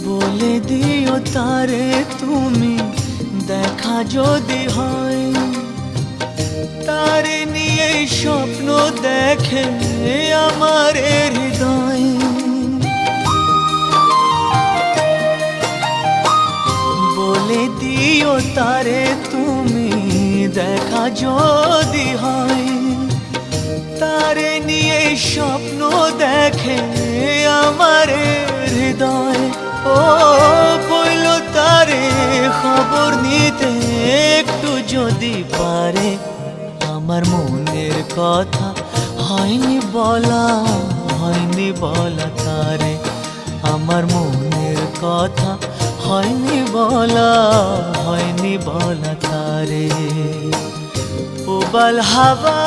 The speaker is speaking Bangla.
বলে দিও তারে তুমি দেখা যদি হয়, তারে নিয়ে স্বপ্ন দেখে আমার হৃদয়। বলে দিও তারে তুমি দেখা যদি হয়, তারে নিয়ে স্বপ্ন দেখে আমার হৃদয়। ও বইল তারে খবর নিতে একটু যদি পারে, আমার মনের কথা হয়নি বলা, হয়নি বলা তারে। আমার মনের কথা হয়নি বলা, হয়নি বলা তারে। উবাল হাওয়া